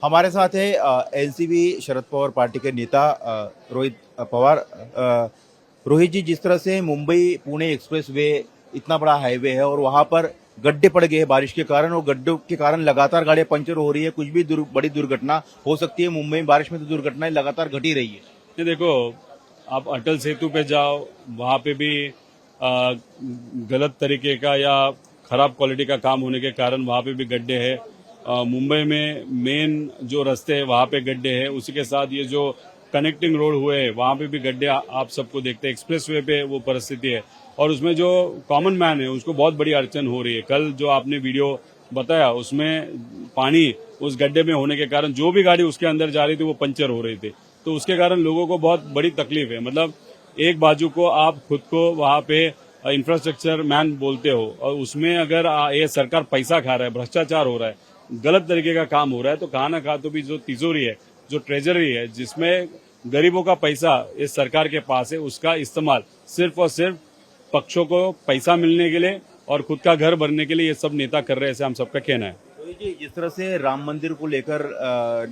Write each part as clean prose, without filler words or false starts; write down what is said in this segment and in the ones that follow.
हमारे साथ है एनसीपी शरद पवार पार्टी के नेता रोहित पवार। रोहित जी, जिस तरह से मुंबई पुणे एक्सप्रेस वे इतना बड़ा हाईवे है और वहां पर गड्ढे पड़ गए हैं बारिश के कारण, और गड्ढों के कारण लगातार गाड़ियां पंचर हो रही है, कुछ भी बड़ी दुर्घटना हो सकती है। मुंबई में बारिश में तो दुर्घटनाएं लगातार घट ही रही है। ये देखो, आप अटल सेतु पे जाओ, वहां पे भी गलत तरीके का या खराब क्वालिटी का काम होने के कारण वहां पे भी गड्ढे हैं। मुंबई में मेन जो रास्ते हैं वहां पे गड्ढे हैं, उसी के साथ ये जो कनेक्टिंग रोड हुए हैं वहां पे भी गड्ढे आप सबको देखते हैं। एक्सप्रेस वे पे वो परिस्थिति है और उसमें जो कॉमन मैन है उसको बहुत बड़ी अड़चन हो रही है। कल जो आपने वीडियो बताया उसमें पानी उस गड्ढे में होने के कारण जो भी गाड़ी उसके अंदर जा रही थी वो पंचर हो रही थी, तो उसके कारण लोगों को बहुत बड़ी तकलीफ है। मतलब एक बाजू को आप खुद को वहां पे इंफ्रास्ट्रक्चर मैन बोलते हो और उसमें अगर ये सरकार पैसा खा रहा है, भ्रष्टाचार हो रहा है, गलत तरीके का काम हो रहा है, तो कहाँ ना कहाँ तो भी जो तिजोरी है, जो ट्रेजरी है, जिसमें गरीबों का पैसा इस सरकार के पास है, उसका इस्तेमाल सिर्फ और सिर्फ पक्षों को पैसा मिलने के लिए और खुद का घर भरने के लिए ये सब नेता कर रहे हैं, ऐसे हम सबका कहना है। तो जी, जिस तरह से राम मंदिर को लेकर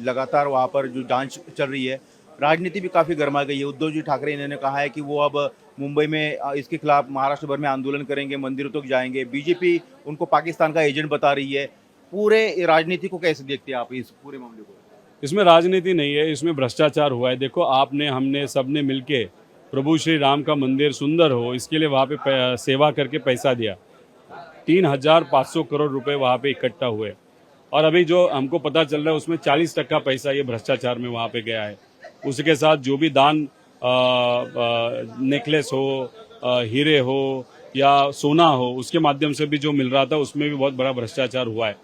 लगातार वहां पर जो जांच चल रही है, राजनीति भी काफी गर्मा गई है। उद्धव जी ठाकरे इन्होंने कहा है कि वो अब मुंबई में इसके खिलाफ महाराष्ट्र भर में आंदोलन करेंगे, मंदिरों तक जाएंगे। बीजेपी उनको पाकिस्तान का एजेंट बता रही है। पूरे राजनीति को कैसे देखते हैं आप, इस पूरे मामले को? इसमें राजनीति नहीं है, इसमें भ्रष्टाचार हुआ है। देखो, आपने हमने सबने मिलके प्रभु श्री राम का मंदिर सुंदर हो इसके लिए वहाँ पे सेवा करके पैसा दिया। 3,500 करोड़ रुपए वहाँ पे इकट्ठा हुए और अभी जो हमको पता चल रहा है उसमें 40% पैसा ये भ्रष्टाचार में वहाँ पे गया है। उसके साथ जो भी दान नेकलेस हो, हीरे हो या सोना हो, उसके माध्यम से भी जो मिल रहा था उसमें भी बहुत बड़ा भ्रष्टाचार हुआ है।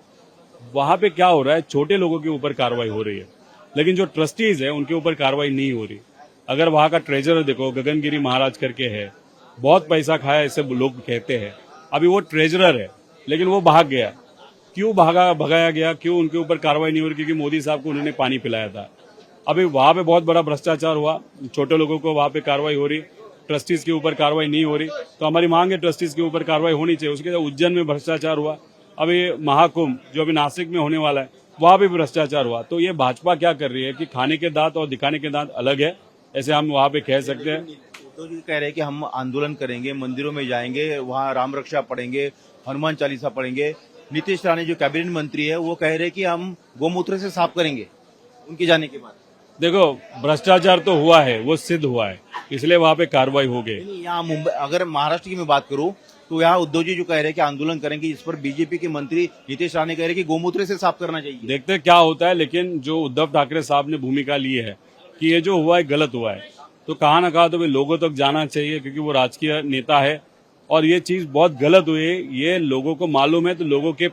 वहां पे क्या हो रहा है, छोटे लोगों के ऊपर कार्रवाई हो रही है, लेकिन जो ट्रस्टीज है उनके ऊपर कार्रवाई नहीं हो रही। अगर वहां का ट्रेजरर देखो, गगनगिरी महाराज करके है, बहुत पैसा खाया ऐसे लोग कहते हैं। अभी वो ट्रेजरर है लेकिन वो भाग गया। क्यों भगाया गया, क्यों उनके ऊपर कार्रवाई नहीं हो रही? क्योंकि मोदी साहब को उन्होंने पानी पिलाया था। अभी वहां पे बहुत बड़ा भ्रष्टाचार हुआ, छोटे लोगों को वहां पे कार्रवाई हो रही, ट्रस्टीज के ऊपर कार्रवाई नहीं हो रही। तो हमारी मांग है ट्रस्टीज के ऊपर कार्रवाई होनी चाहिए। उसके बाद उज्जैन में भ्रष्टाचार हुआ, अभी महाकुंभ जो अभी नासिक में होने वाला है वहां भी भ्रष्टाचार हुआ। तो ये भाजपा क्या कर रही है कि खाने के दांत और दिखाने के दांत अलग है, ऐसे हम वहां पे कह सकते हैं। उद्धव जी कह रहे हैं कि हम आंदोलन करेंगे, मंदिरों में जाएंगे, वहां राम रक्षा पढ़ेंगे, हनुमान चालीसा पढ़ेंगे। नीतीश राणे जो कैबिनेट मंत्री है वो कह रहे हैं कि हम गोमूत्र से साफ करेंगे उनके जाने के बाद। देखो, भ्रष्टाचार तो हुआ है, वो सिद्ध हुआ है, इसलिए वहां पे कार्रवाई हो गई। यहाँ मुंबई, अगर महाराष्ट्र की मैं बात करूं तो यहाँ उद्धव जी जो कह रहे हैं कि आंदोलन करेंगे, इस पर बीजेपी के मंत्री नीतीश राणे कह रहे हैं कि गोमूत्र से साफ करना चाहिए। देखते हैं क्या होता है, लेकिन जो उद्धव ठाकरे साहब ने भूमिका ली है कि ये जो हुआ है गलत हुआ है, तो कहाँ ना कहाँ तो भी लोगों तक जाना चाहिए, क्योंकि वो राजकीय नेता है और ये चीज बहुत गलत हुई है, ये लोगों को मालूम है। तो लोगों के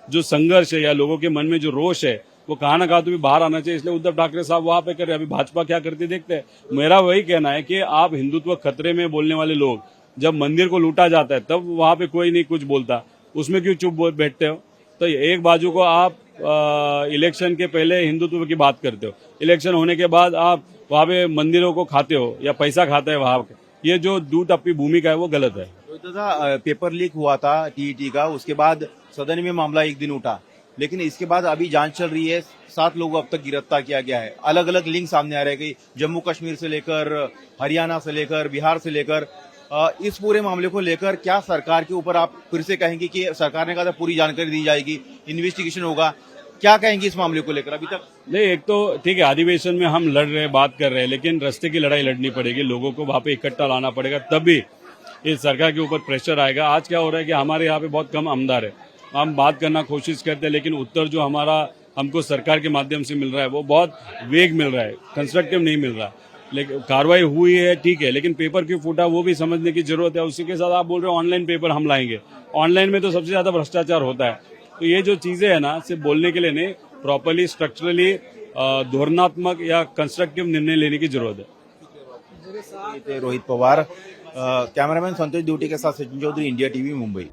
जो संघर्ष है या लोगों के मन में जो रोष है वो कहाँ ना कहाँ तो भी बाहर आना चाहिए, इसलिए उद्धव ठाकरे साहब वहां पे कर रहे हैं। अभी भाजपा क्या करती देखते हैं। मेरा वही कहना है कि आप हिंदुत्व खतरे में बोलने वाले लोग, जब मंदिर को लूटा जाता है तब वहां पे कोई नहीं कुछ बोलता, उसमें क्यों चुप बैठते हो? तो एक बाजू को आप इलेक्शन के पहले हिंदुत्व की बात करते हो, इलेक्शन होने के बाद आप वहां पे मंदिरों को खाते हो या पैसा खाते हैं वहां पे। ये जो दूध अपनी भूमिका है वो गलत है। तो पेपर लीक हुआ था टीईटी का, उसके बाद सदन में मामला एक दिन उठा, लेकिन इसके बाद अभी जांच चल रही है। 7 लोगों अब तक गिरफ्तार किया गया है। अलग अलग लिंक सामने आ रहे हैं कि जम्मू कश्मीर से लेकर हरियाणा से लेकर बिहार से लेकर। इस पूरे मामले को लेकर क्या सरकार के ऊपर आप फिर से कहेंगे कि सरकार ने कहा था पूरी जानकारी दी जाएगी, इन्वेस्टिगेशन होगा, क्या कहेंगे इस मामले को लेकर? अभी तक नहीं, एक तो ठीक है, अधिवेशन में हम लड़ रहे हैं, बात कर रहे हैं, लेकिन रास्ते की लड़ाई लड़नी पड़ेगी, लोगों को वहां पे इकट्ठा लाना पड़ेगा, तभी इस सरकार के ऊपर प्रेशर आएगा। आज क्या हो रहा है कि हमारे यहाँ पे बहुत कम आमदार है, हम बात करना कोशिश करते हैं, लेकिन उत्तर जो हमारा हमको सरकार के माध्यम से मिल रहा है वो बहुत वेग मिल रहा है, कंस्ट्रक्टिव नहीं मिल रहा। लेकिन कार्रवाई हुई है ठीक है, लेकिन पेपर क्यों फूटा वो भी समझने की जरूरत है। उसी के साथ आप बोल रहे हो ऑनलाइन पेपर हम लाएंगे, ऑनलाइन में तो सबसे ज्यादा भ्रष्टाचार होता है। तो ये जो चीजें है ना, सिर्फ बोलने के लिए नहीं, प्रॉपरली स्ट्रक्चरली धोरणात्मक या कंस्ट्रक्टिव निर्णय लेने की जरूरत है। रोहित पवार, कैमरामैन संतोष ड्यूटी के साथ सचिन चौधरी, इंडिया टीवी, मुंबई।